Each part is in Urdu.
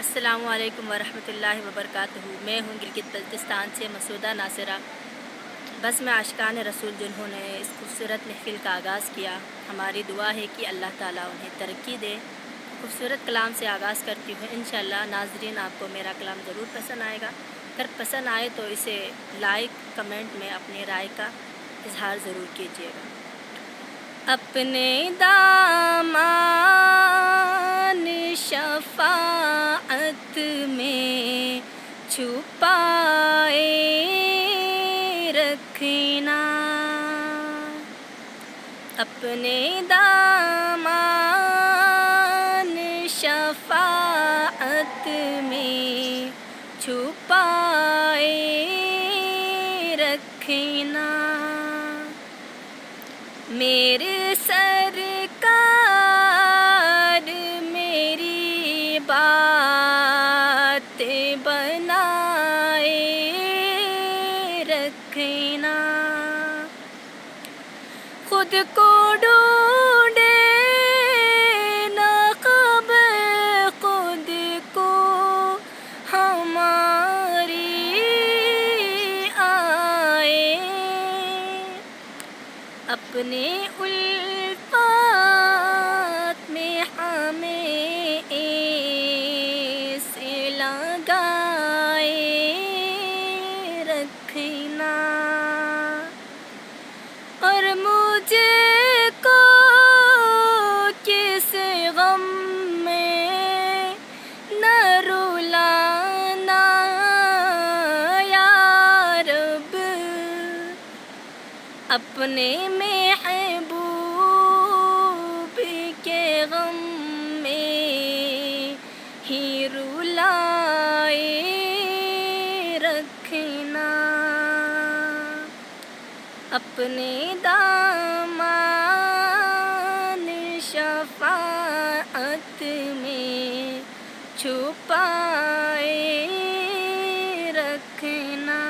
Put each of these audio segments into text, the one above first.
السلام علیکم ورحمۃ اللہ وبرکاتہ۔ میں ہوں گلگت بلتستان سے مسعودہ ناصرہ۔ بس میں عاشقان رسول جنہوں نے اس خوبصورت محفل کا آغاز کیا، ہماری دعا ہے کہ اللہ تعالیٰ انہیں ترقی دے۔ خوبصورت کلام سے آغاز کرتی ہوں۔ انشاءاللہ ناظرین آپ کو میرا کلام ضرور پسند آئے گا۔ اگر پسند آئے تو اسے لائک کمنٹ میں اپنی رائے کا اظہار ضرور کیجیے گا۔ اپنے دامان شفاعت میں چھپائے رکھنا، اپنے دامان شفاعت میں چھپائے رکھنا۔ میرے سرکار میری بات بنائے رکھنا، خود کو ڈھونڈے نہ خبر خود کو ہماری آئے، اپنے الفات میں ہمیں ایسے لگائے رکھنا، اور مجھے کو کس غم میں نہ رلانا یا رب، اپنے محبوب کے غم میں ہی رلائے رکھنا، اپنے دامان شفاعت میں چھپائے رکھنا۔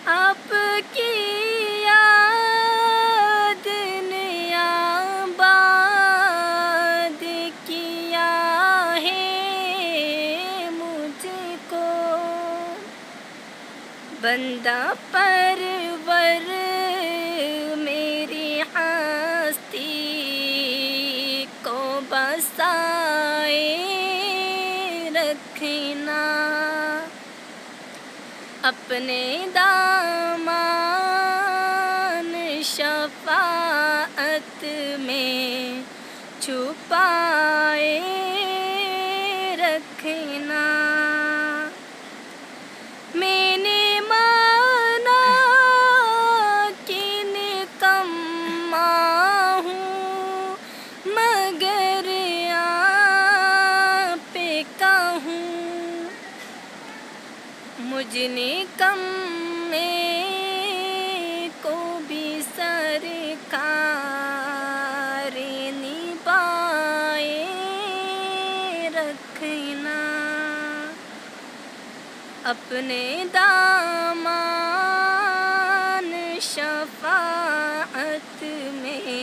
آپ کی یاد نے آباد کیا ہے مجھ کو، بندہ پرور میری ہستی کو بسائے رکھنا، اپنے دامان شفاعت میں چھپائے رکھنا۔ میں نے مانا کہ نکما ہوں، مگر آپ پہ کہوں، مجھ نکم کو بھی سرکار نبھائے رکھنا، اپنے دامان شفاعت میں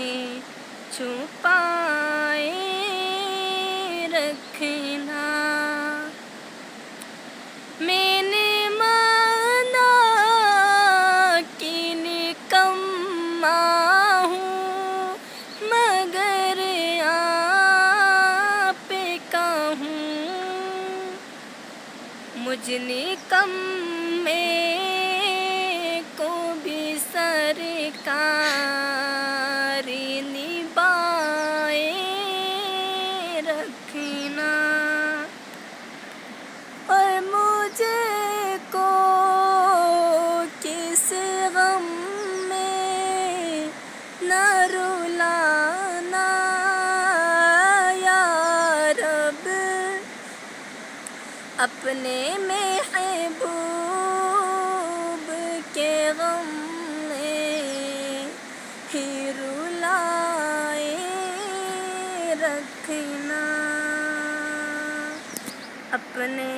چھپائے رکھنا۔ میں نے مانا کہ نکما ہوں، مگر آپ پہ کہوں، مجھ نکمے کو بھی سرکار نبھائے رکھنا، اور مجھے کو کس غم میں نہ رلانا یا رب، اپنے محبوب کے غم میں ہی رلائے رکھنا، اپنے